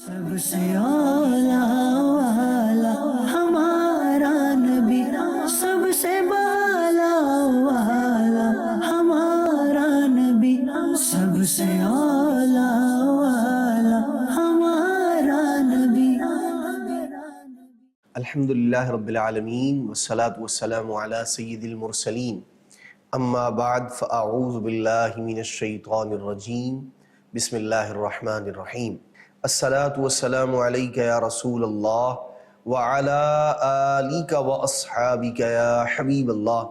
سب سے اولا والا ہمارا نبی، سب سے بالا والا ہمارا نبی، سب سے اولا والا ہمارا نبی۔ الحمدللہ رب العالمین والصلاة والسلام علی سید المرسلین، اما بعد فاعوذ باللہ من الشیطان الرجیم، بسم اللہ الرحمن الرحیم۔ الصلاة والسلام علیک یا رسول اللہ وعلی آلک واصحابک یا حبیب اللہ۔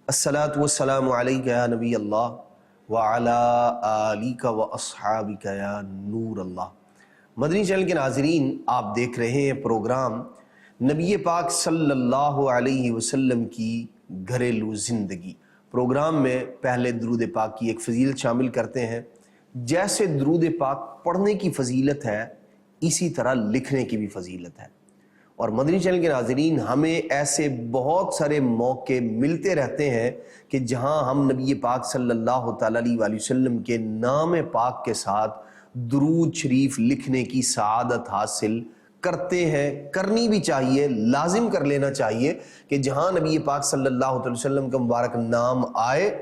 الصلاة والسلام علیک یا نبی اللہ وعلی آلک واصحابک یا نور اللہ۔ مدنی چینل کے ناظرین، آپ دیکھ رہے ہیں پروگرام نبی پاک صلی اللہ علیہ وسلم کی گھریلو زندگی۔ پروگرام میں پہلے درود پاک کی ایک فضیلت شامل کرتے ہیں۔ جیسے درود پاک پڑھنے کی فضیلت ہے، اسی طرح لکھنے کی بھی فضیلت ہے۔ اور مدنی چینل کے ناظرین، ہمیں ایسے بہت سارے موقع ملتے رہتے ہیں کہ جہاں ہم نبی پاک صلی اللہ تعالیٰ علیہ وسلم کے نام پاک کے ساتھ درود شریف لکھنے کی سعادت حاصل کرتے ہیں۔ کرنی بھی چاہیے، لازم کر لینا چاہیے کہ جہاں نبی پاک صلی اللہ علیہ وسلم کا مبارک نام آئے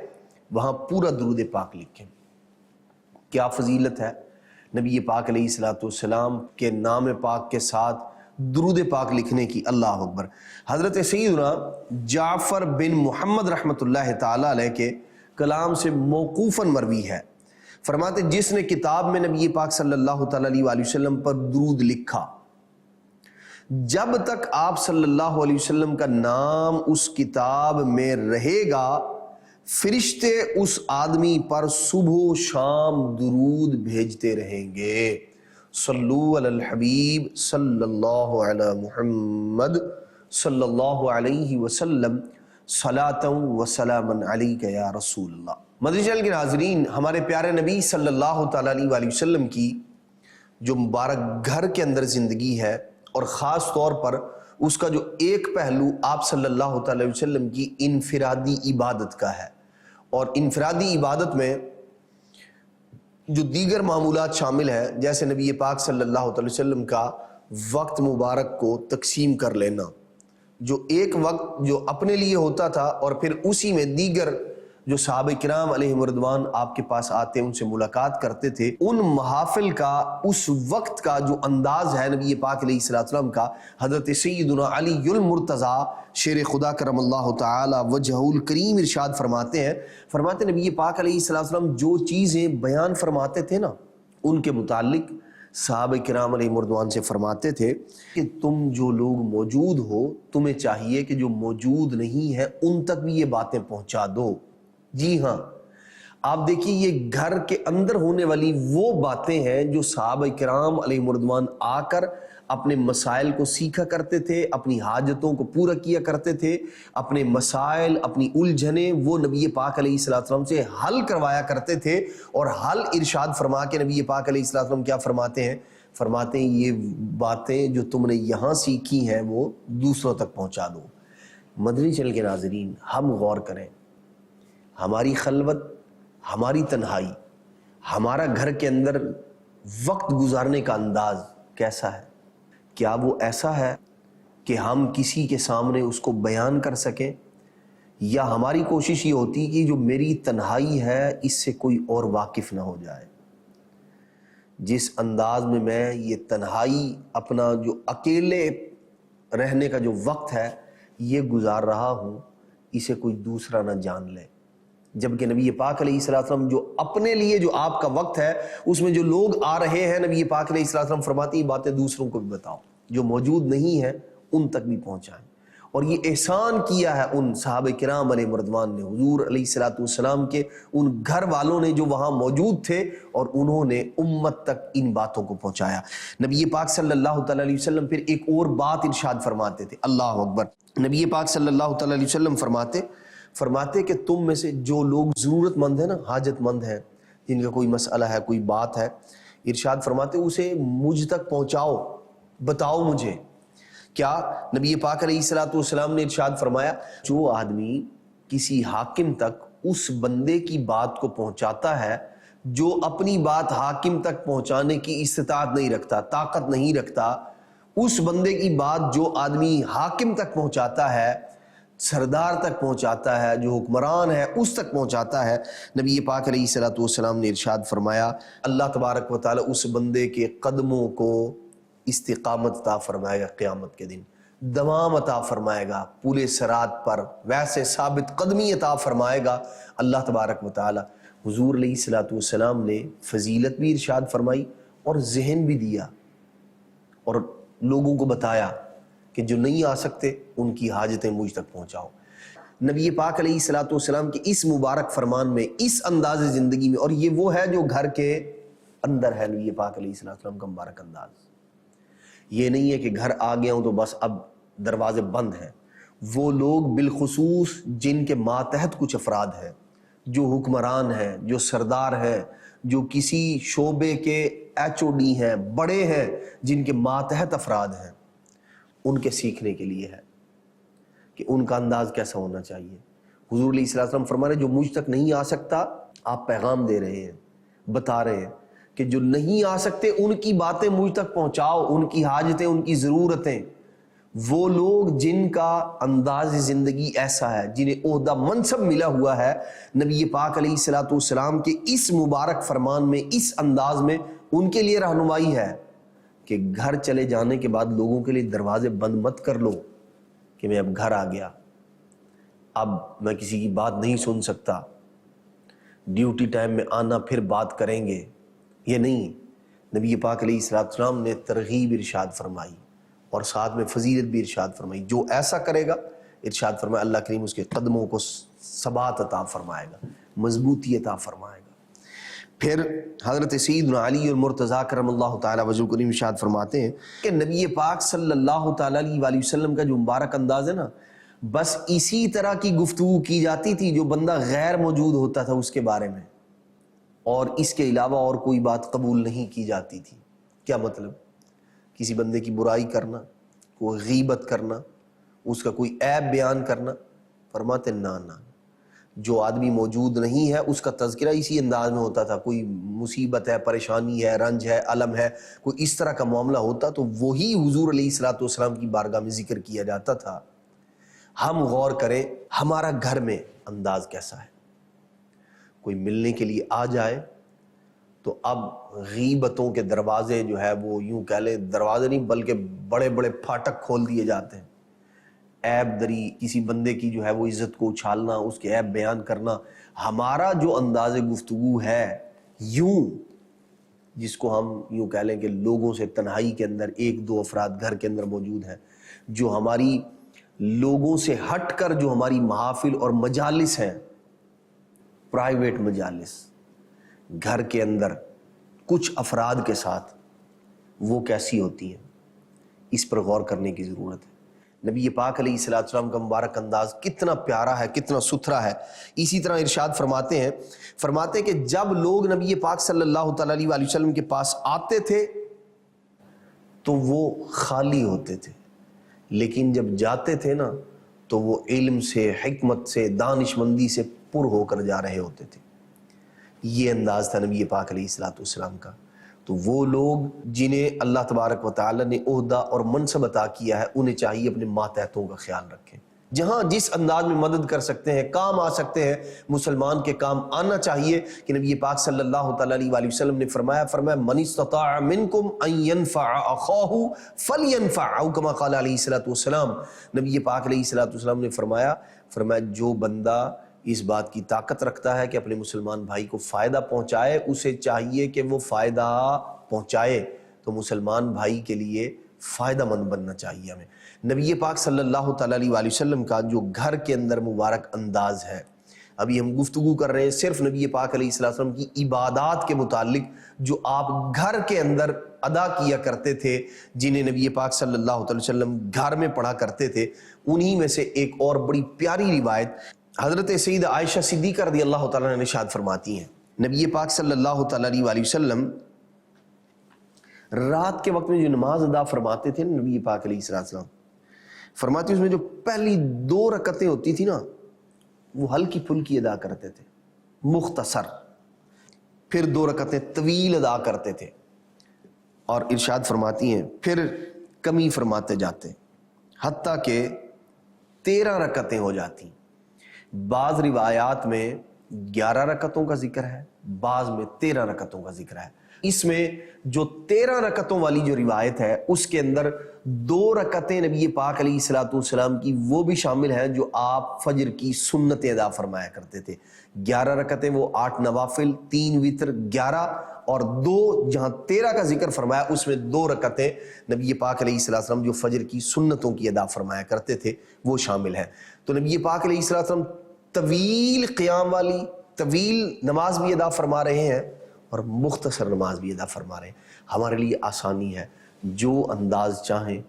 وہاں پورا درود پاک لکھیں۔ کیا فضیلت ہے نبی پاک علیہ الصلوۃ والسلام کے نام پاک کے ساتھ درود پاک لکھنے کی۔ اللہ اکبر۔ حضرت سیدنا جعفر بن محمد رحمۃ اللہ تعالی علیہ کے کلام سے موقوفاً مروی ہے، فرماتے جس نے کتاب میں نبی پاک صلی اللہ تعالیٰ علیہ وسلم پر درود لکھا، جب تک آپ صلی اللہ علیہ وسلم کا نام اس کتاب میں رہے گا، فرشتے اس آدمی پر صبح و شام درود بھیجتے رہیں گے۔ صلو علی الحبیب صلی اللہ علی محمد صلی اللہ علیہ وسلم صلاۃ و سلام علیک یا رسول اللہ۔ مدنی چینل کے ناظرین، ہمارے پیارے نبی صلی اللہ تعالیٰ علیہ وسلم کی جو مبارک گھر کے اندر زندگی ہے، اور خاص طور پر اس کا جو ایک پہلو آپ صلی اللہ تعالی وسلم کی انفرادی عبادت کا ہے، اور انفرادی عبادت میں جو دیگر معمولات شامل ہے، جیسے نبی پاک صلی اللہ تعالی وسلم کا وقت مبارک کو تقسیم کر لینا، جو ایک وقت جو اپنے لیے ہوتا تھا اور پھر اسی میں دیگر جو صحابہ کرام علیہم رضوان آپ کے پاس آتے ان سے ملاقات کرتے تھے، ان محافل کا اس وقت کا جو انداز ہے نبی پاک علیہ السلام کا، حضرت سیدنا علی المرتضیٰ شیر خدا کرم اللہ تعالی وجہہ الکریم ارشاد فرماتے ہیں، فرماتے نبی پاک علیہ السلام جو چیزیں بیان فرماتے تھے نا، ان کے متعلق صحابہ کرام علیہم رضوان سے فرماتے تھے کہ تم جو لوگ موجود ہو، تمہیں چاہیے کہ جو موجود نہیں ہے ان تک بھی یہ باتیں پہنچا دو۔ جی ہاں، آپ دیکھیے یہ گھر کے اندر ہونے والی وہ باتیں ہیں جو صحابہ کرام علیہ رضوان آ کر اپنے مسائل کو سیکھا کرتے تھے، اپنی حاجتوں کو پورا کیا کرتے تھے، اپنے مسائل، اپنی الجھنیں وہ نبی پاک علیہ السلام سے حل کروایا کرتے تھے، اور حل ارشاد فرما کے نبی پاک علیہ السلام کیا فرماتے ہیں؟ فرماتے ہیں یہ باتیں جو تم نے یہاں سیکھی ہیں وہ دوسروں تک پہنچا دو۔ مدنی چینل کے ناظرین، ہم غور کریں، ہماری خلوت، ہماری تنہائی، ہمارا گھر کے اندر وقت گزارنے کا انداز کیسا ہے؟ کیا وہ ایسا ہے کہ ہم کسی کے سامنے اس کو بیان کر سکیں، یا ہماری کوشش یہ ہوتی کہ جو میری تنہائی ہے اس سے کوئی اور واقف نہ ہو جائے؟ جس انداز میں میں یہ تنہائی، اپنا جو اکیلے رہنے کا جو وقت ہے یہ گزار رہا ہوں، اسے کوئی دوسرا نہ جان لے۔ جبکہ نبی پاک علیہ السلام جو اپنے لیے جو آپ کا وقت ہے اس میں جو لوگ آ رہے ہیں، نبی پاک علیہ السلام فرماتی باتیں دوسروں کو بھی بتاؤ، جو موجود نہیں ہیں ان تک بھی پہنچائیں۔ اور یہ احسان کیا ہے ان صحابہ کرام علیہ رضوان نے، حضور علیہ السلام کے ان گھر والوں نے جو وہاں موجود تھے، اور انہوں نے امت تک ان باتوں کو پہنچایا۔ نبی پاک صلی اللہ تعالی علیہ وسلم پھر ایک اور بات ارشاد فرماتے تھے، اللہ اکبر۔ نبی پاک صلی اللہ تعالی علیہ وسلم فرماتے کہ تم میں سے جو لوگ ضرورت مند ہیں نا، حاجت مند ہیں، جن کا کوئی مسئلہ ہے، کوئی بات ہے، ارشاد فرماتے اسے مجھ تک پہنچاؤ، بتاؤ مجھے۔ کیا نبی پاک علیہ السلام نے ارشاد فرمایا، جو آدمی کسی حاکم تک اس بندے کی بات کو پہنچاتا ہے جو اپنی بات حاکم تک پہنچانے کی استطاعت نہیں رکھتا، طاقت نہیں رکھتا، اس بندے کی بات جو آدمی حاکم تک پہنچاتا ہے، سردار تک پہنچاتا ہے، جو حکمران ہے اس تک پہنچاتا ہے، نبی پاک علیہ الصلوۃ والسلام نے ارشاد فرمایا اللہ تبارک و تعالی اس بندے کے قدموں کو استقامت عطا فرمائے گا، قیامت کے دن دوام عطا فرمائے گا، پورے صراط پر ویسے ثابت قدمی عطا فرمائے گا اللہ تبارک و تعالی۔ حضور علیہ الصلوۃ والسلام نے فضیلت بھی ارشاد فرمائی اور ذہن بھی دیا اور لوگوں کو بتایا کہ جو نہیں آ سکتے ان کی حاجتیں مجھ تک پہنچاؤ۔ نبی پاک علیہ الصلوۃ والسلام کے اس مبارک فرمان میں، اس انداز زندگی میں، اور یہ وہ ہے جو گھر کے اندر ہے نبی پاک علیہ الصلوۃ والسلام کا مبارک انداز، یہ نہیں ہے کہ گھر آ گیا ہوں تو بس اب دروازے بند ہیں۔ وہ لوگ بالخصوص جن کے ماتحت کچھ افراد ہیں، جو حکمران ہیں، جو سردار ہیں، جو کسی شعبے کے ایچ او ڈی ہیں، بڑے ہیں، جن کے ماتحت افراد ہیں، ان کے سیکھنے کے لیے ہے کہ ان کا انداز کیسا ہونا چاہیے۔ حضور علیہ الصلوۃ والسلام فرما رہے جو مجھ تک نہیں آ سکتا، آپ پیغام دے رہے ہیں، بتا رہے ہیں کہ جو نہیں آ سکتے ان کی باتیں مجھ تک پہنچاؤ، ان کی حاجتیں، ان کی ضرورتیں۔ وہ لوگ جن کا انداز زندگی ایسا ہے، جنہیں عہدہ منصب ملا ہوا ہے، نبی پاک علیہ الصلوۃ والسلام کے اس مبارک فرمان میں، اس انداز میں، ان کے لیے رہنمائی ہے کہ گھر چلے جانے کے بعد لوگوں کے لیے دروازے بند مت کر لو کہ میں اب گھر آ گیا، اب میں کسی کی بات نہیں سن سکتا، ڈیوٹی ٹائم میں آنا پھر بات کریں گے، یہ نہیں۔ نبی پاک علیہ الصلوۃ والسلام نے ترغیب ارشاد فرمائی اور ساتھ میں فضیلت بھی ارشاد فرمائی، جو ایسا کرے گا ارشاد فرمایا اللہ کریم اس کے قدموں کو ثبات عطا فرمائے گا، مضبوطی عطا فرمائے گا۔ پھر حضرت سیدنا علی اور مرتضیٰ کرم اللہ تعالی وجہ کریم ارشاد فرماتے ہیں کہ نبی پاک صلی اللہ تعالی علیہ وآلہ وسلم کا جو مبارک انداز ہے نا، بس اسی طرح کی گفتگو کی جاتی تھی جو بندہ غیر موجود ہوتا تھا اس کے بارے میں، اور اس کے علاوہ اور کوئی بات قبول نہیں کی جاتی تھی۔ کیا مطلب؟ کسی بندے کی برائی کرنا، کوئی غیبت کرنا، اس کا کوئی عیب بیان کرنا، فرماتے نہ، جو آدمی موجود نہیں ہے اس کا تذکرہ اسی انداز میں ہوتا تھا۔ کوئی مصیبت ہے، پریشانی ہے، رنج ہے، الم ہے، کوئی اس طرح کا معاملہ ہوتا تو وہی حضور علیہ الصلوۃ والسلام کی بارگاہ میں ذکر کیا جاتا تھا۔ ہم غور کریں ہمارا گھر میں انداز کیسا ہے۔ کوئی ملنے کے لیے آ جائے تو اب غیبتوں کے دروازے جو ہے وہ یوں کہہ لیں، دروازے نہیں بلکہ بڑے بڑے پھاٹک کھول دیے جاتے ہیں۔ عیب دری، کسی بندے کی جو ہے وہ عزت کو اچھالنا، اس کے عیب بیان کرنا۔ ہمارا جو انداز گفتگو ہے یوں، جس کو ہم یوں کہہ لیں کہ لوگوں سے تنہائی کے اندر ایک دو افراد گھر کے اندر موجود ہیں، جو ہماری لوگوں سے ہٹ کر جو ہماری محافل اور مجالس ہیں، پرائیویٹ مجالس، گھر کے اندر کچھ افراد کے ساتھ، وہ کیسی ہوتی ہیں، اس پر غور کرنے کی ضرورت ہے۔ نبی پاک علیہ الصلوۃ والسلام کا مبارک انداز کتنا پیارا ہے، کتنا ستھرا ہے۔ اسی طرح ارشاد فرماتے ہیں کہ جب لوگ نبی پاک صلی اللہ تعالی علیہ وآلہ وسلم کے پاس آتے تھے تو وہ خالی ہوتے تھے، لیکن جب جاتے تھے نا تو وہ علم سے، حکمت سے، دانش مندی سے پر ہو کر جا رہے ہوتے تھے۔ یہ انداز تھا نبی پاک علیہ الصلوۃ والسلام کا۔ تو وہ لوگ جنہیں اللہ تبارک و تعالی نے عہدہ اور منصب عطا کیا ہے، انہیں چاہیے اپنے ماتحتوں کا خیال رکھیں، جہاں جس انداز میں مدد کر سکتے ہیں، کام آ سکتے ہیں، مسلمان کے کام آنا چاہیے۔ کہ نبی پاک صلی اللہ تعالی علیہ وآلہ وسلم نے فرمایا من استطاع منکم ان ينفع اخاہ فلینفعہ، کما قال علیہ الصلوۃ والسلام۔ نبی پاک علیہ الصلوۃ والسلام نے فرمایا جو بندہ اس بات کی طاقت رکھتا ہے کہ اپنے مسلمان بھائی کو فائدہ پہنچائے، اسے چاہیے کہ وہ فائدہ پہنچائے۔ تو مسلمان بھائی کے لیے فائدہ مند بننا چاہیے ہمیں۔ نبی پاک صلی اللہ تعالی علیہ وآلہ وسلم کا جو گھر کے اندر مبارک انداز ہے، ابھی ہم گفتگو کر رہے ہیں صرف نبی پاک علیہ السلام کی عبادات کے متعلق جو آپ گھر کے اندر ادا کیا کرتے تھے، جنہیں نبی پاک صلی اللہ علیہ وسلم گھر میں پڑھا کرتے تھے۔ انہی میں سے ایک اور بڑی پیاری روایت حضرت سیدہ عائشہ صدیقہ رضی اللہ تعالیٰ عنہا ارشاد فرماتی ہیں، نبی پاک صلی اللہ تعالیٰ علیہ وآلہ وسلم رات کے وقت میں جو نماز ادا فرماتے تھے، نبی پاک علیہ السلام فرماتی اس میں جو پہلی 2 رکعتیں ہوتی تھی نا، وہ ہلکی پھلکی ادا کرتے تھے، مختصر۔ پھر 2 رکعتیں طویل ادا کرتے تھے، اور ارشاد فرماتی ہیں پھر کمی فرماتے جاتے حتیٰ کہ 13 رکعتیں ہو جاتی۔ بعض روایات میں 11 رکعتوں کا ذکر ہے، بعض میں 13 رکعتوں کا ذکر ہے۔ اس میں جو 13 رکعتوں والی جو روایت ہے اس کے اندر 2 رکعتیں نبی پاک علیہ الصلوۃ والسلام کی وہ بھی شامل ہیں جو آپ فجر کی سنتیں ادا فرمایا کرتے تھے۔ 11 رکعتیں وہ 8 نوافل، 3 وتر 11، اور 2 جہاں 13 کا ذکر فرمایا اس میں 2 رکعتیں نبی پاک علیہ الصلوۃ والسلام جو فجر کی سنتوں کی ادا فرمایا کرتے تھے وہ شامل ہے۔ تو نبی پاک علیہ الصلوۃ والسلام طویل قیام والی طویل نماز بھی ادا فرما رہے ہیں اور مختصر نماز بھی ادا فرما رہے ہیں۔ ہمارے لیے آسانی ہے، جو انداز چاہیں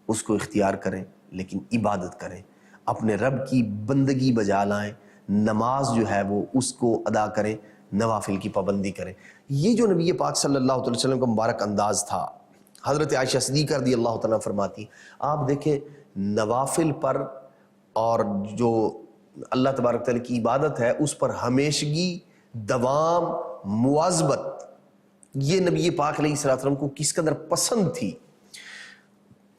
اس کو اختیار کریں، لیکن عبادت کریں، اپنے رب کی بندگی بجا لائیں، نماز جو ہے وہ اس کو ادا کریں، نوافل کی پابندی کریں۔ یہ جو نبی پاک صلی اللہ علیہ وسلم کا مبارک انداز تھا، حضرت عائشہ صدیقہ رضی اللہ تعالیٰ فرماتی، آپ دیکھیں نوافل پر اور جو اللہ تبارک تعالیٰ کی عبادت ہے اس پر ہمیشگی، دوام، مواظبت، یہ نبی پاک علیہ السلام کو کس قدر پسند تھی۔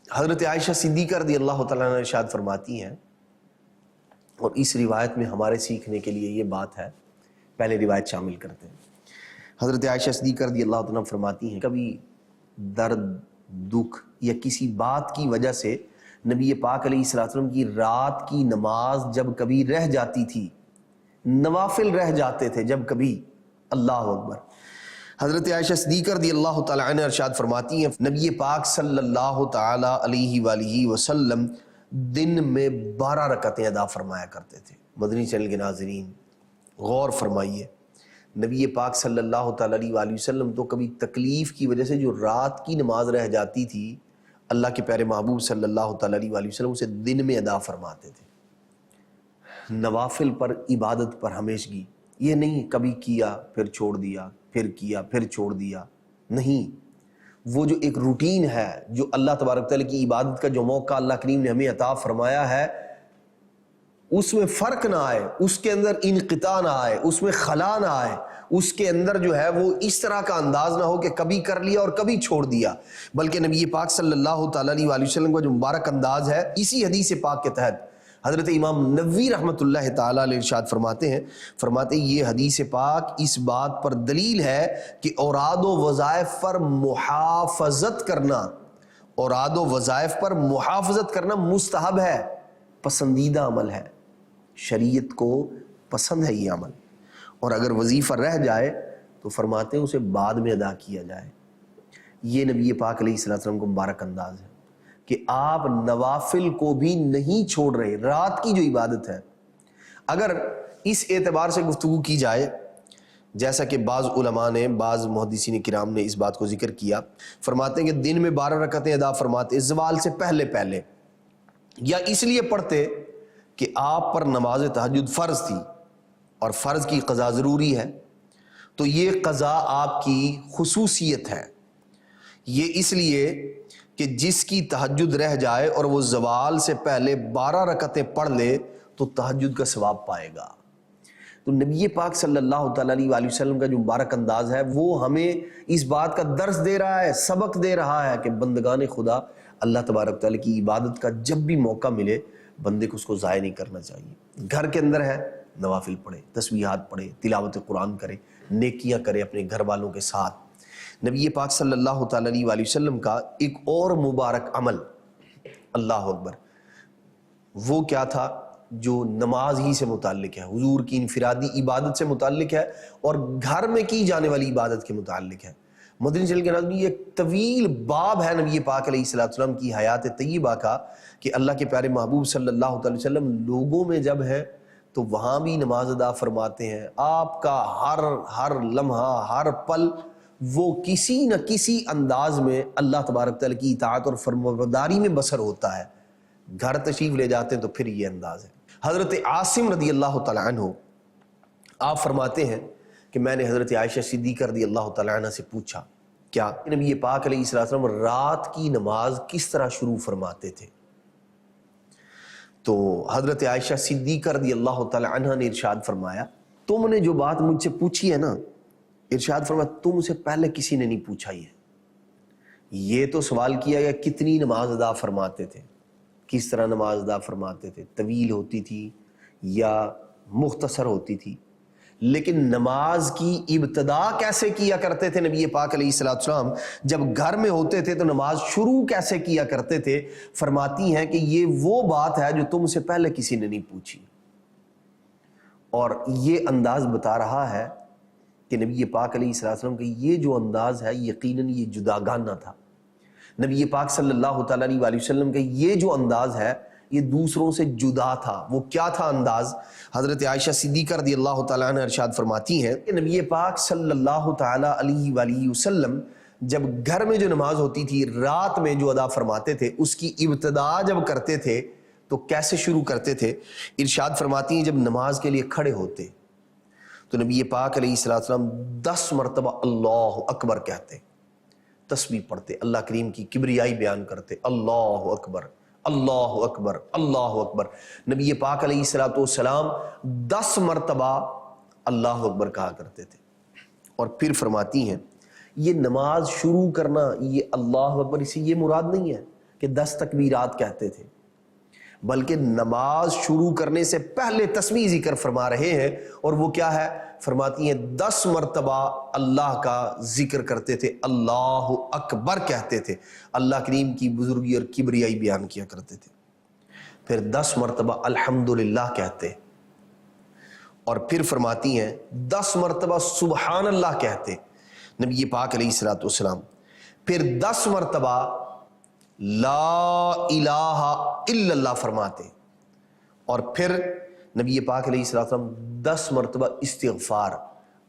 حضرت عائشہ صدیقہ رضی اللہ تعالیٰ عنہ ارشاد فرماتی ہیں، اور اس روایت میں ہمارے سیکھنے کے لیے یہ بات ہے، پہلے روایت شامل کرتے ہیں۔ حضرت عائشہ صدیقہ رضی اللہ تعالیٰ فرماتی ہیں، کبھی درد، دکھ یا کسی بات کی وجہ سے نبی پاک علیہ السلام کی رات کی نماز جب کبھی رہ جاتی تھی، نوافل رہ جاتے تھے جب کبھی، اللہ اکبر، حضرت عائشہ صدیقہ رضی اللہ تعالیٰ عنہ ارشاد فرماتی ہیں، نبی پاک صلی اللہ تعالیٰ علیہ وآلہ وسلم دن میں 12 رکعتیں ادا فرمایا کرتے تھے۔ مدنی چینل کے ناظرین غور فرمائیے، نبی پاک صلی اللہ تعالیٰ علیہ وآلہ وسلم تو کبھی تکلیف کی وجہ سے جو رات کی نماز رہ جاتی تھی، اللہ کے پیارے محبوب صلی اللہ تعالیٰ علیہ وآلہ وسلم اسے دن میں ادا فرماتے تھے۔ نوافل پر، عبادت پر ہمیشگی، یہ نہیں کبھی کیا پھر چھوڑ دیا، پھر کیا پھر چھوڑ دیا، نہیں، وہ جو ایک روٹین ہے، جو اللہ تبارک تعالیٰ کی عبادت کا جو موقع اللہ کریم نے ہمیں عطا فرمایا ہے، اس میں فرق نہ آئے، اس کے اندر انقطاع نہ آئے، اس میں خلا نہ آئے، اس کے اندر جو ہے وہ اس طرح کا انداز نہ ہو کہ کبھی کر لیا اور کبھی چھوڑ دیا، بلکہ نبی پاک صلی اللہ تعالیٰ علیہ وآلہ وسلم کا جو مبارک انداز ہے، اسی حدیث پاک کے تحت حضرت امام نووی رحمۃ اللہ تعالیٰ علیہ ارشاد فرماتے ہیں، یہ حدیث پاک اس بات پر دلیل ہے کہ اوراد و وظائف پر محافظت کرنا، اوراد و وظائف پر محافظت کرنا مستحب ہے، پسندیدہ عمل ہے، شریعت کو پسند ہے یہ عمل، اور اگر وظیفہ رہ جائے تو فرماتے ہیں اسے بعد میں ادا کیا جائے۔ یہ نبی پاک علیہ السلام کو مبارک انداز ہے کہ آپ نوافل کو بھی نہیں چھوڑ رہے، رات کی جو عبادت ہے۔ اگر اس اعتبار سے گفتگو کی جائے، جیسا کہ بعض علماء نے، بعض محدثین کرام نے اس بات کو ذکر کیا، فرماتے ہیں کہ دن میں 12 رکعتیں ادا فرماتے زوال سے پہلے پہلے، یا اس لیے پڑھتے کہ آپ پر نماز تہجد فرض تھی اور فرض کی قضا ضروری ہے، تو یہ قضا آپ کی خصوصیت ہے، یہ اس لیے کہ جس کی تہجد رہ جائے اور وہ زوال سے پہلے 12 رکعتیں پڑھ لے تو تہجد کا ثواب پائے گا۔ تو نبی پاک صلی اللہ تعالیٰ علیہ وآلہ وسلم کا جو مبارک انداز ہے وہ ہمیں اس بات کا درس دے رہا ہے، سبق دے رہا ہے کہ بندگان خدا اللہ تبارک تعالیٰ کی عبادت کا جب بھی موقع ملے بندے کو اس کو ضائع نہیں کرنا چاہیے۔ گھر کے اندر ہے، نوافل پڑھے، تسبیحات پڑھے، تلاوت قرآن کرے، نیکیاں کرے اپنے گھر والوں کے ساتھ۔ نبی پاک صلی اللہ تعالیٰ علیہ وآلہ وسلم کا ایک اور مبارک عمل، اللہ اکبر، وہ کیا تھا جو نماز ہی سے متعلق ہے، حضور کی انفرادی عبادت سے متعلق ہے اور گھر میں کی جانے والی عبادت کے متعلق ہے۔ مدنی چینل کے ناظرین، یہ ایک طویل باب ہے نبی پاک علیہ السلام کی حیات طیبہ کا کہ اللہ کے پیارے محبوب صلی اللہ علیہ وسلم لوگوں میں جب ہیں تو وہاں بھی نماز ادا فرماتے ہیں۔ آپ کا ہر لمحہ، ہر پل وہ کسی نہ کسی انداز میں اللہ تبارک تعالیٰ کی اطاعت اور فرمانبرداری میں بسر ہوتا ہے۔ گھر تشریف لے جاتے ہیں تو پھر یہ انداز ہے۔ حضرت عاصم رضی اللہ تعالیٰ عنہ آپ فرماتے ہیں کہ میں نے حضرت عائشہ صدیقہ رضی اللہ تعالیٰ عنہ سے پوچھا، کیا نبی پاک علیہ السلام رات کی نماز کس طرح شروع فرماتے تھے؟ تو حضرت عائشہ صدیقہ رضی اللہ تعالیٰ عنہ نے ارشاد فرمایا، تم نے جو بات مجھ سے پوچھی ہے نا، ارشاد فرمایا تم سے پہلے کسی نے نہیں پوچھا یہ تو سوال کیا گیا کتنی نماز ادا فرماتے تھے، کس طرح نماز ادا فرماتے تھے، طویل ہوتی تھی یا مختصر ہوتی تھی، لیکن نماز کی ابتدا کیسے کیا کرتے تھے نبی پاک علیہ الصلوۃ والسلام، جب گھر میں ہوتے تھے تو نماز شروع کیسے کیا کرتے تھے؟ فرماتی ہیں کہ یہ وہ بات ہے جو تم سے پہلے کسی نے نہیں پوچھی، اور یہ انداز بتا رہا ہے کہ نبی پاک علیہ الصلوۃ والسلام کا یہ جو انداز ہے یقیناً یہ جداگانہ تھا۔ نبی پاک صلی اللہ تعالیٰ علیہ وسلم کا یہ جو انداز ہے یہ دوسروں سے جدا تھا۔ وہ کیا تھا انداز؟ حضرت عائشہ صدیقہ رضی اللہ تعالیٰ عنہ ارشاد فرماتی ہیں کہ نبی پاک صلی اللہ تعالیٰ علیہ وآلہ وسلم جب گھر میں جو نماز ہوتی تھی رات میں جو ادا فرماتے تھے اس کی ابتدا جب کرتے تھے تو کیسے شروع کرتے تھے؟ ارشاد فرماتی ہیں جب نماز کے لیے کھڑے ہوتے تو نبی پاک علیہ الصلوۃ والسلام 10 مرتبہ اللہ اکبر کہتے، تسبیح پڑھتے، اللہ کریم کی کبریائی بیان کرتے، اللہ اکبر اللہ اکبر اللہ اکبر۔ نبی پاک علیہ الصلوۃ والسلام 10 مرتبہ اللہ اکبر کہا کرتے تھے، اور پھر فرماتی ہیں یہ نماز شروع کرنا یہ اللہ اکبر اسی یہ مراد نہیں ہے کہ 10 تکبیرات کہتے تھے، بلکہ نماز شروع کرنے سے پہلے تسبیح ذکر فرما رہے ہیں، اور وہ کیا ہے؟ فرماتی ہیں 10 مرتبہ اللہ کا ذکر کرتے تھے، اللہ اکبر کہتے تھے، اللہ کریم کی بزرگی اور کبریائی بیان کیا کرتے تھے، پھر 10 مرتبہ الحمدللہ کہتے، اور پھر فرماتی ہیں 10 مرتبہ سبحان اللہ کہتے نبی پاک علیہ الصلوۃ والسلام، پھر 10 مرتبہ لا الہ الا اللہ فرماتے، اور پھر نبی پاک علیہ السلام 10 مرتبہ استغفار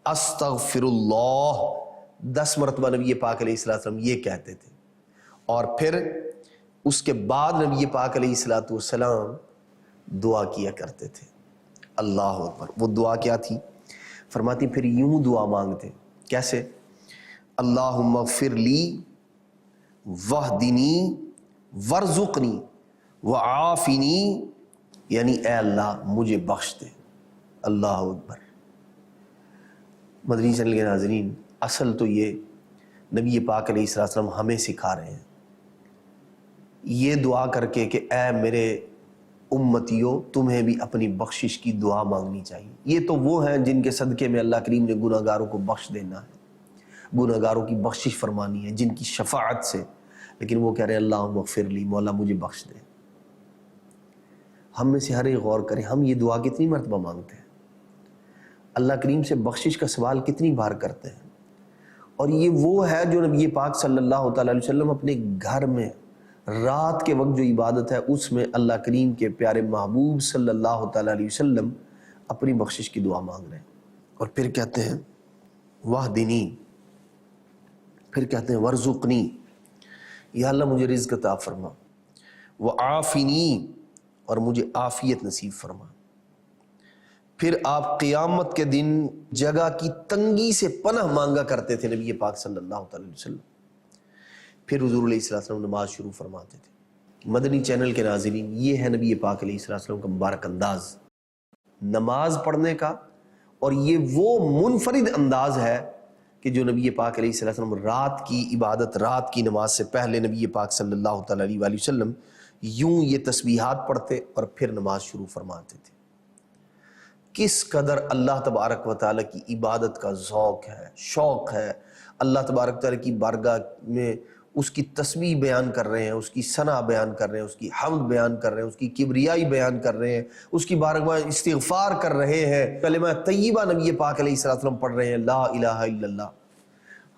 استغفر اللہ 10 مرتبہ نبی پاک علیہ السلام یہ کہتے تھے، اور پھر اس کے بعد نبی پاک علیہ السلام دعا کیا کرتے تھے، اللہ اکبر۔ وہ دعا کیا تھی؟ فرماتی پھر یوں دعا مانگتے، کیسے؟ اللہم اغفر لی وحدنی ورزقنی وعافنی، یعنی اے اللہ مجھے بخش دے، اللہ اکبر۔ مدنی چینل کے ناظرین، اصل تو یہ نبی پاک علیہ السلام ہمیں سکھا رہے ہیں یہ دعا کر کے کہ اے میرے امتیوں تمہیں بھی اپنی بخشش کی دعا مانگنی چاہیے۔ یہ تو وہ ہیں جن کے صدقے میں اللہ کریم نے گناہ گاروں کو بخش دینا ہے، گناہ گاروں کی بخشش فرمانی ہے جن کی شفاعت سے، لیکن وہ کہہ رہے ہیں اللہم اغفر لی، مولا مجھے بخش دے۔ ہم میں سے ہر ایک غور کریں، ہم یہ دعا کتنی مرتبہ مانگتے ہیں، اللہ کریم سے بخشش کا سوال کتنی بار کرتے ہیں؟ اور یہ وہ ہے جو نبی پاک صلی اللہ تعالیٰ علیہ وسلم اپنے گھر میں رات کے وقت جو عبادت ہے اس میں اللہ کریم کے پیارے محبوب صلی اللہ تعالیٰ علیہ وسلم اپنی بخشش کی دعا مانگ رہے ہیں، اور پھر کہتے ہیں وحدنی، پھر کہتے ہیں ورزقنی، یا اللہ مجھے رزق عطا فرما، وعافنی، اور مجھے عافیت نصیب فرما۔ پھر آپ قیامت کے دن جگہ کی تنگی سے پناہ مانگا کرتے تھے نبی پاک صلی اللہ تعالی وسلم۔ پھر حضور علیہ السلام نماز شروع فرماتے تھے۔ مدنی چینل کے ناظرین، یہ ہے نبی پاک علیہ السلام کا مبارک انداز نماز پڑھنے کا، اور یہ وہ منفرد انداز ہے کہ جو نبی پاک علیہ السلام رات کی عبادت، رات کی نماز سے پہلے نبی پاک صلی اللہ تعالی علیہ وسلم یوں یہ تسبیحات پڑھتے اور پھر نماز شروع فرماتے تھے۔ کس قدر اللہ تبارک و تعالیٰ کی عبادت کا ذوق ہے، شوق ہے، اللہ تبارک و تعالیٰ کی بارگاہ میں اس کی تسبیح بیان کر رہے ہیں، اس کی ثنا بیان کر رہے ہیں، اس کی حمد بیان کر رہے ہیں، اس کی کبریائی بیان کر رہے ہیں، اس کی بارگاہ میں استغفار کر رہے ہیں، کلمہ طیبہ نبی پاک علیہ السلام پڑھ رہے ہیں، لا الہ الا اللہ۔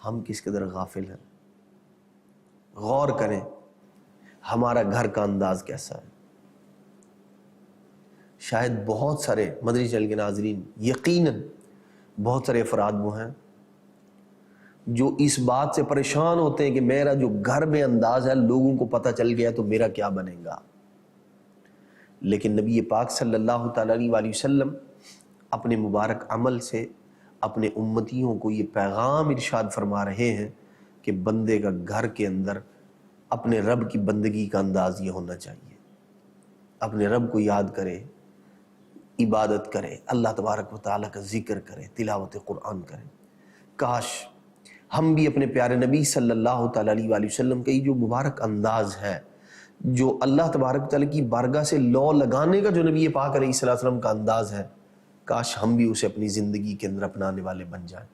ہم کس قدر غافل ہیں؟ غور کریں ہمارا گھر کا انداز کیسا ہے۔ شاید بہت سارے مدنی چینل کے ناظرین، یقیناً بہت سارے افراد وہ ہیں جو اس بات سے پریشان ہوتے ہیں کہ میرا جو گھر میں انداز ہے لوگوں کو پتہ چل گیا تو میرا کیا بنے گا۔ لیکن نبی پاک صلی اللہ تعالیٰ علیہ وسلم اپنے مبارک عمل سے اپنے امتیوں کو یہ پیغام ارشاد فرما رہے ہیں کہ بندے کا گھر کے اندر اپنے رب کی بندگی کا انداز یہ ہونا چاہیے، اپنے رب کو یاد کرے، عبادت کرے، اللہ تبارک و تعالیٰ کا ذکر کرے، تلاوت قرآن کرے۔ کاش ہم بھی اپنے پیارے نبی صلی اللہ تعالیٰ علیہ وآلہ وسلم کا یہ جو مبارک انداز ہے، جو اللہ تبارک تعالیٰ کی بارگاہ سے لو لگانے کا جو نبی پاک علیہ الصلوۃ والسلام کا انداز ہے، کاش ہم بھی اسے اپنی زندگی کے اندر اپنانے والے بن جائیں۔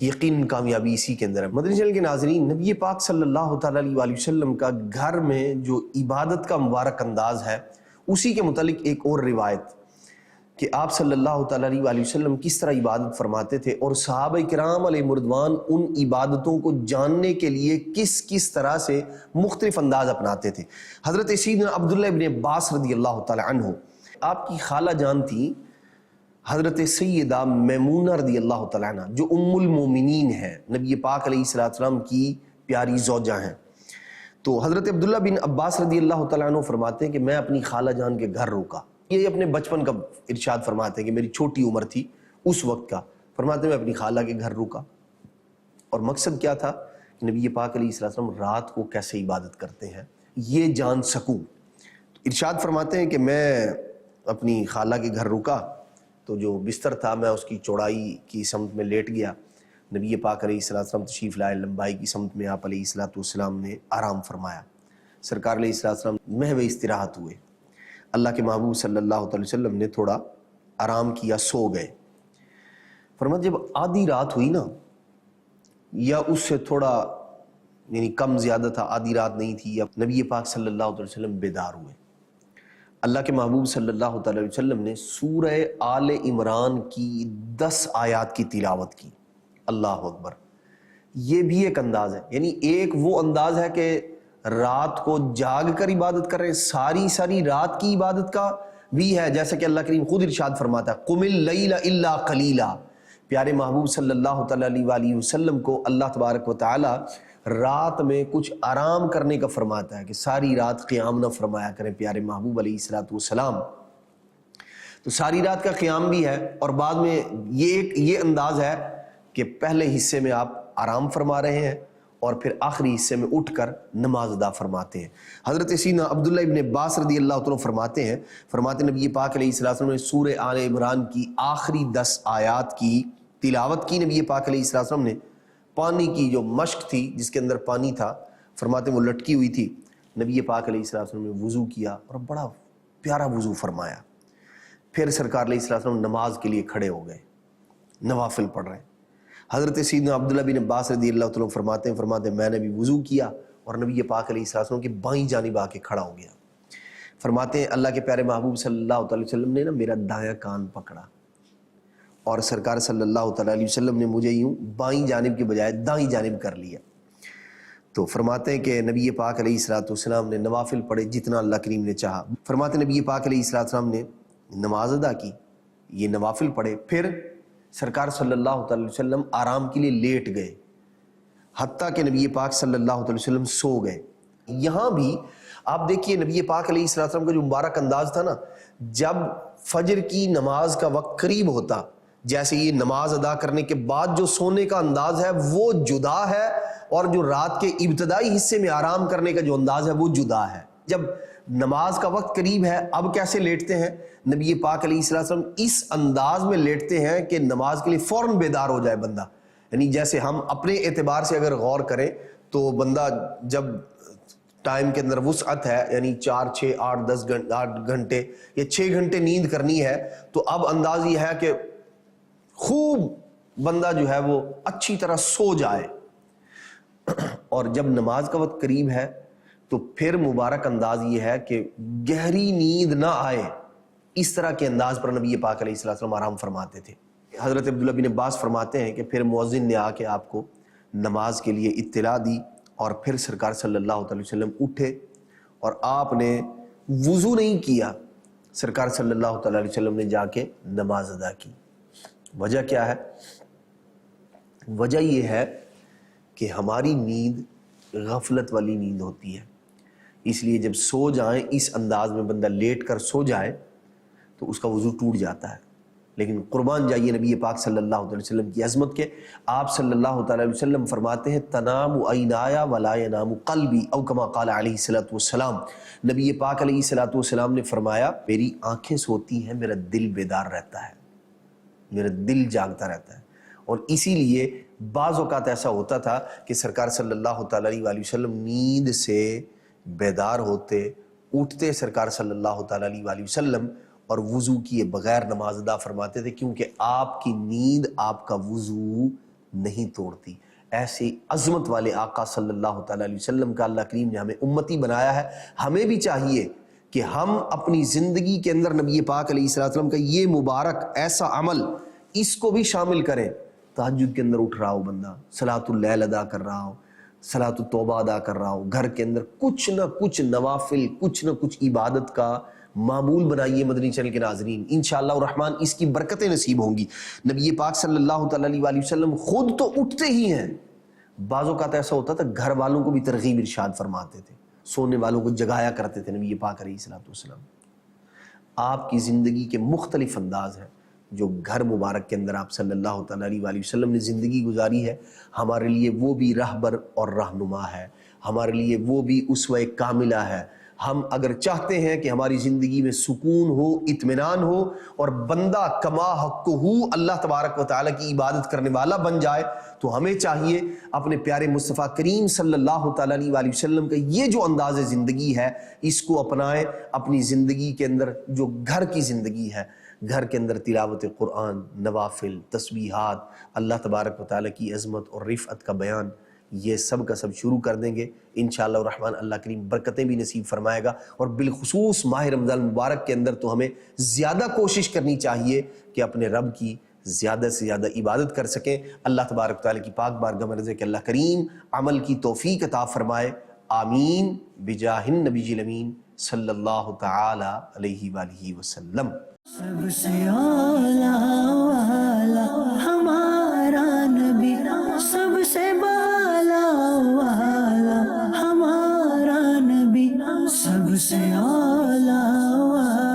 یقین کامیابی اسی کے اندر ہے۔ مدنی چینل کے ناظرین، نبی پاک صلی اللہ تعالیٰ علیہ وآلہ وسلم کا گھر میں جو عبادت کا مبارک انداز ہے، اسی کے متعلق ایک اور روایت کہ آپ صلی اللہ تعالیٰ علیہ وآلہ وسلم کس طرح عبادت فرماتے تھے اور صحابہ کرام علیہ رضوان ان عبادتوں کو جاننے کے لیے کس کس طرح سے مختلف انداز اپناتے تھے۔ حضرت سیدنا عبداللہ ابن عباس رضی اللہ تعالیٰ عنہ، آپ کی خالہ جان تھی حضرت سیدہ میمونہ رضی اللہ تعالیٰ عنہ، جو ام المومنین ہیں، نبی پاک علیہ السلام کی پیاری زوجہ ہیں۔ تو حضرت عبداللہ بن عباس رضی اللہ تعالیٰ عنہ فرماتے ہیں کہ میں اپنی خالہ جان کے گھر رکا۔ یہ اپنے بچپن کا ارشاد فرماتے ہیں کہ میری چھوٹی عمر تھی اس وقت کا، فرماتے ہیں میں اپنی خالہ کے گھر رکا، اور مقصد کیا تھا کہ نبی پاک علیہ السلام رات کو کیسے عبادت کرتے ہیں یہ جان سکوں۔ ارشاد فرماتے ہیں کہ میں اپنی خالہ کے گھر رکا تو جو بستر تھا میں اس کی چوڑائی کی سمت میں لیٹ گیا۔ نبی پاک علیہ السلام تشریف لائے، لمبائی کی سمت میں آپ علیہ السلام نے آرام فرمایا۔ سرکار علیہ السلام محو استراحت ہوئے۔ اللہ کے محبوب صلی اللہ علیہ وسلم نے تھوڑا آرام کیا، سو گئے۔ فرمایا جب آدھی رات ہوئی نا، یا اس سے تھوڑا یعنی کم زیادہ تھا، آدھی رات نہیں تھی، یا نبی پاک صلی اللہ علیہ وسلم بیدار ہوئے۔ اللہ کے محبوب صلی اللہ علیہ وسلم نے سورہ آل عمران کی 10 آیات کی تلاوت کی۔ اللہ اکبر! یہ بھی ایک انداز ہے، یعنی ایک وہ انداز ہے کہ رات کو جاگ کر عبادت کر رہے ہیں، ساری رات کی عبادت کا بھی ہے، جیسا کہ اللہ کریم خود ارشاد فرماتا ہے قم اللیل الا قلیلا۔ پیارے محبوب صلی اللہ تعالیٰ علیہ وآلہ وسلم کو اللہ تبارک و تعالی رات میں کچھ آرام کرنے کا فرماتا ہے کہ ساری رات قیام نہ فرمایا کریں پیارے محبوب علیہ السلام۔ تو ساری رات کا قیام بھی ہے، اور بعد میں یہ انداز ہے کہ پہلے حصے میں آپ آرام فرما رہے ہیں اور پھر آخری حصے میں اٹھ کر نماز ادا فرماتے ہیں۔ حضرت سیدنا عبداللہ ابن عباس رضی اللہ تعالیٰ فرماتے ہیں نبی پاک علیہ السلام نے سورہ آل عمران کی آخری 10 آیات کی تلاوت کی۔ نبی پاک علیہ السلام نے پانی کی جو مشک تھی، جس کے اندر پانی تھا، فرماتے وہ لٹکی ہوئی تھی، نبی پاک علیہ السلام نے وضو کیا اور بڑا پیارا وضو فرمایا۔ پھر سرکار علیہ السلام نماز کے لیے کھڑے ہو گئے، نوافل پڑھ رہے ہیں۔ حضرت سیدنا عبداللہ بن عباس رضی اللہ تعالیٰ فرماتے ہیں میں نے بھی وضو کیا اور نبی پاک علیہ السلام کی بائیں جانب آ کے کھڑا ہو گیا۔ فرماتے ہیں اللہ کے پیارے محبوب صلی اللہ علیہ وسلم نے میرا دایاں کان پکڑا، اور سرکار صلی اللہ تعالیٰ علیہ وسلم نے مجھے یوں بائیں جانب کے بجائے دائیں جانب کر لیا۔ تو فرماتے ہیں کہ نبی پاک علیہ السلام نے نوافل پڑھے جتنا اللہ کریم نے چاہا۔ فرماتے ہیں نبی پاک علیہ السلام نے نماز ادا کی، یہ نوافل پڑھے، پھر سرکار صلی اللہ تعالیٰ علیہ وسلم آرام کے لیے لیٹ گئے، حتیٰ کہ نبی پاک صلی اللہ علیہ وسلم سو گئے۔ یہاں بھی آپ دیکھیے نبی پاک علیہ السلام کا جو مبارک انداز تھا نا، جب فجر کی نماز کا وقت قریب ہوتا، جیسے یہ نماز ادا کرنے کے بعد جو سونے کا انداز ہے وہ جدا ہے، اور جو رات کے ابتدائی حصے میں آرام کرنے کا جو انداز ہے وہ جدا ہے۔ جب نماز کا وقت قریب ہے، اب کیسے لیٹتے ہیں؟ نبی پاک علیہ السلام اس انداز میں لیٹتے ہیں کہ نماز کے لیے فوراً بیدار ہو جائے بندہ۔ یعنی جیسے ہم اپنے اعتبار سے اگر غور کریں تو بندہ جب ٹائم کے اندر وسعت ہے، یعنی 4 6 8 10 گھنٹے یا 6 گھنٹے نیند کرنی ہے، تو اب انداز یہ ہے کہ خوب بندہ جو ہے وہ اچھی طرح سو جائے، اور جب نماز کا وقت قریب ہے تو پھر مبارک انداز یہ ہے کہ گہری نیند نہ آئے، اس طرح کے انداز پر نبی پاک علیہ السلام آرام فرماتے تھے۔ حضرت عبداللہ بن عباس فرماتے ہیں کہ پھر مؤذن نے آ کے آپ کو نماز کے لیے اطلاع دی، اور پھر سرکار صلی اللہ علیہ وسلم اٹھے اور آپ نے وضو نہیں کیا، سرکار صلی اللہ علیہ وسلم نے جا کے نماز ادا کی۔ وجہ کیا ہے؟ وجہ یہ ہے کہ ہماری نیند غفلت والی نیند ہوتی ہے، اس لیے جب سو جائیں اس انداز میں بندہ لیٹ کر سو جائے تو اس کا وضو ٹوٹ جاتا ہے۔ لیکن قربان جائیے نبی پاک صلی اللہ علیہ وسلم کی عظمت کے، آپ صلی اللہ تعالی علیہ وسلم فرماتے ہیں تنام عینایا ولا ینام قلبی، او کما قال علیہ الصلوۃ والسلام۔ نبی پاک علیہ الصلوۃ والسلام نے فرمایا میری آنکھیں سوتی ہیں، میرا دل بیدار رہتا ہے، میرا دل جاگتا رہتا ہے، اور اسی لیے بعض اوقات ایسا ہوتا تھا کہ سرکار صلی اللہ تعالیٰ علیہ وآلہ وسلم نیند سے بیدار ہوتے، اٹھتے سرکار صلی اللہ تعالیٰ علیہ وآلہ وسلم اور وضو کیے بغیر نماز ادا فرماتے تھے، کیونکہ آپ کی نیند آپ کا وضو نہیں توڑتی۔ ایسے عظمت والے آقا صلی اللہ تعالیٰ علیہ وسلم کا اللہ کریم نے ہمیں امتی بنایا ہے۔ ہمیں بھی چاہیے کہ ہم اپنی زندگی کے اندر نبی پاک علیہ السلام کا یہ مبارک ایسا عمل اس کو بھی شامل کریں۔ تہجد کے اندر اٹھ رہا ہو بندہ، صلاۃ اللیل ادا کر رہا ہو، صلاۃ التوبہ ادا کر رہا ہو، گھر کے اندر کچھ نہ کچھ نوافل، کچھ نہ کچھ عبادت کا معمول بنائیے مدنی چینل کے ناظرین، انشاءاللہ الرحمن اس کی برکتیں نصیب ہوں گی۔ نبی پاک صلی اللہ تعالیٰ علیہ وآلہ وسلم خود تو اٹھتے ہی ہیں، بعض اوقات ایسا ہوتا تھا گھر والوں کو بھی ترغیب ارشاد فرماتے تھے، سونے والوں کو جگایا کرتے تھے نبی پاک علیہ السلام۔ آپ کی زندگی کے مختلف انداز ہیں جو گھر مبارک کے اندر آپ صلی اللہ تعالیٰ علیہ وآلہ وسلم نے زندگی گزاری ہے، ہمارے لیے وہ بھی رہبر اور رہنما ہے، ہمارے لیے وہ بھی اسوہ کاملہ ہے۔ ہم اگر چاہتے ہیں کہ ہماری زندگی میں سکون ہو، اطمینان ہو اور بندہ کما حقہ اللہ تبارک و تعالیٰ کی عبادت کرنے والا بن جائے، تو ہمیں چاہیے اپنے پیارے مصطفیٰ کریم صلی اللہ تعالیٰ علیہ وآلہ وسلم کا یہ جو انداز زندگی ہے اس کو اپنائیں اپنی زندگی کے اندر۔ جو گھر کی زندگی ہے، گھر کے اندر تلاوت قرآن، نوافل، تسبیحات، اللہ تبارک و تعالیٰ کی عظمت اور رفعت کا بیان، یہ سب کا سب شروع کر دیں گے انشاءاللہ الرحمن۔ اللہ کریم برکتیں بھی نصیب فرمائے گا، اور بالخصوص ماہ رمضان مبارک کے اندر تو ہمیں زیادہ کوشش کرنی چاہیے کہ اپنے رب کی زیادہ سے زیادہ عبادت کر سکیں۔ اللہ تبارک و تعالیٰ کی پاک بارگاہ میں عرض ہے کہ اللہ کریم عمل کی توفیق عطا فرمائے، آمین بجاہ النبی الامین صلی اللہ تعالی علیہ وآلہ وسلم۔ سب سے اولا والا ہمارا نبی، سب سے بالا والا ہمارا نبی، سب سے اولا والا